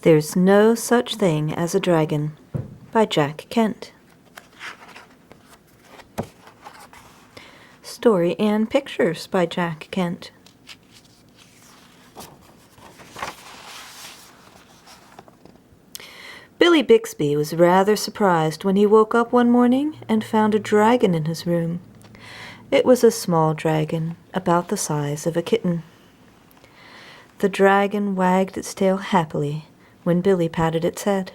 There's No Such Thing as a Dragon by Jack Kent. Story and pictures by Jack Kent. Billy Bixby was rather surprised when he woke up one morning and found a dragon in his room. It was a small dragon, about the size of a kitten. The dragon wagged its tail happily when Billy patted its head.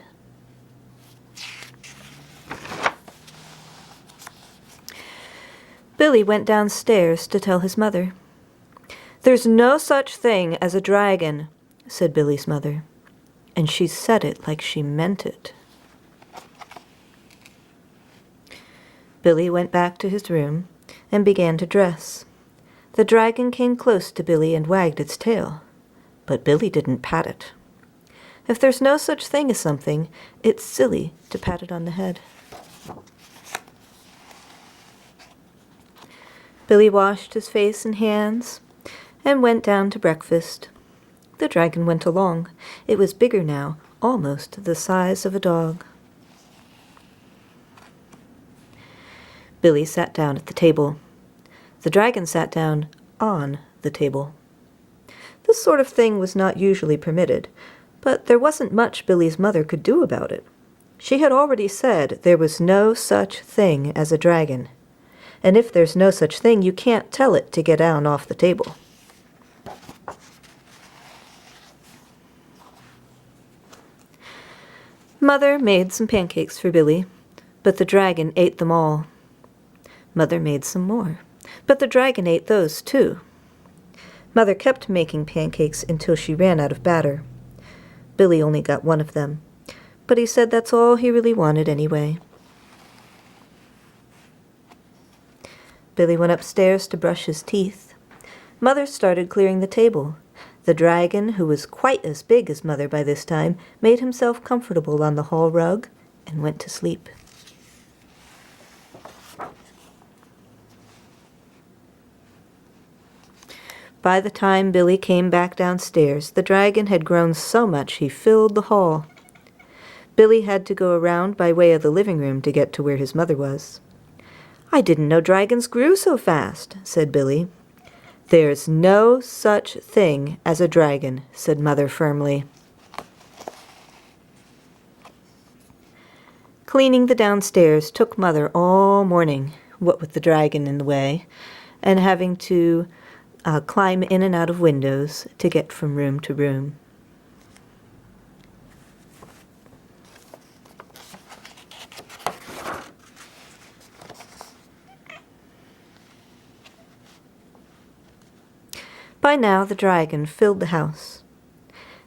Billy went downstairs to tell his mother. "There's no such thing as a dragon," said Billy's mother, and she said it like she meant it. Billy went back to his room and began to dress. The dragon came close to Billy and wagged its tail, but Billy didn't pat it. If there's no such thing as something, it's silly to pat it on the head. Billy washed his face and hands and went down to breakfast. The dragon went along. It was bigger now, almost the size of a dog. Billy sat down at the table. The dragon sat down on the table. This sort of thing was not usually permitted, but there wasn't much Billy's mother could do about it. She had already said there was no such thing as a dragon, and if there's no such thing, you can't tell it to get down off the table. Mother made some pancakes for Billy, but the dragon ate them all. Mother made some more, but the dragon ate those too. Mother kept making pancakes until she ran out of batter. Billy only got one of them, but he said that's all he really wanted anyway. Billy went upstairs to brush his teeth. Mother started clearing the table. The dragon, who was quite as big as Mother by this time, made himself comfortable on the hall rug and went to sleep. By the time Billy came back downstairs, the dragon had grown so much he filled the hall. Billy had to go around by way of the living room to get to where his mother was. "I didn't know dragons grew so fast," said Billy. "There's no such thing as a dragon," said Mother firmly. Cleaning the downstairs took Mother all morning, what with the dragon in the way, and having to climb in and out of windows to get from room to room. By now the dragon filled the house.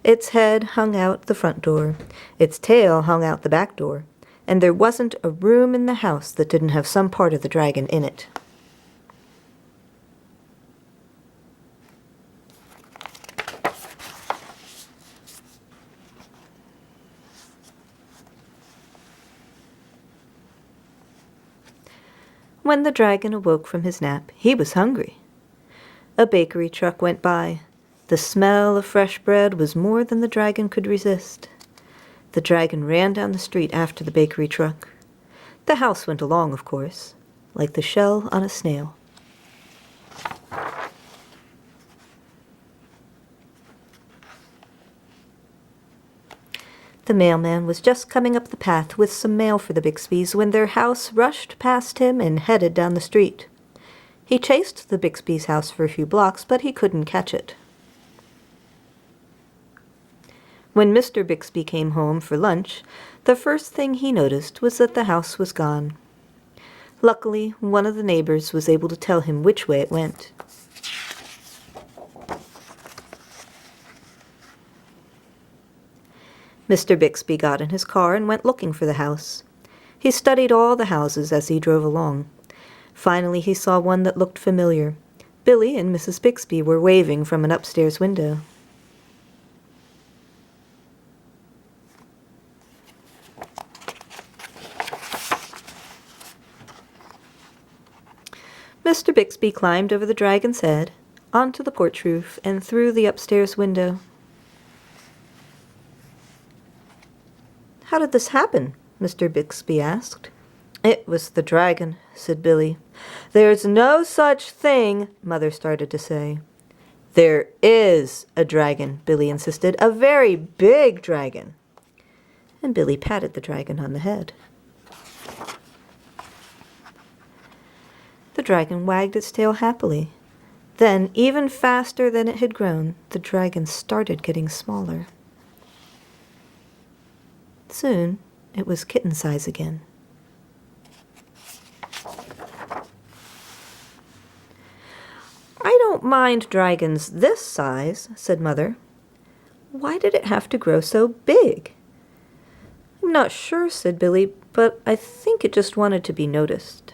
Its head hung out the front door, its tail hung out the back door, and there wasn't a room in the house that didn't have some part of the dragon in it. When the dragon awoke from his nap, he was hungry. A bakery truck went by. The smell of fresh bread was more than the dragon could resist. The dragon ran down the street after the bakery truck. The house went along, of course, like the shell on a snail. The mailman was just coming up the path with some mail for the Bixbys when their house rushed past him and headed down the street. He chased the Bixbys' house for a few blocks, but he couldn't catch it. When Mr. Bixby came home for lunch, the first thing he noticed was that the house was gone. Luckily, one of the neighbors was able to tell him which way it went. Mr. Bixby got in his car and went looking for the house. He studied all the houses as he drove along. Finally, he saw one that looked familiar. Billy and Mrs. Bixby were waving from an upstairs window. Mr. Bixby climbed over the dragon's head, onto the porch roof, and through the upstairs window. How did this happen? Mr. Bixby asked. It was the dragon, said Billy. There's no such thing, Mother started to say. There is a dragon, Billy insisted. A very big dragon. And Billy patted the dragon on the head. The dragon wagged its tail happily. Then, even faster than it had grown, the dragon started getting smaller. Soon, it was kitten size again. I don't mind dragons this size, said Mother. Why did it have to grow so big? I'm not sure, said Billy, but I think it just wanted to be noticed.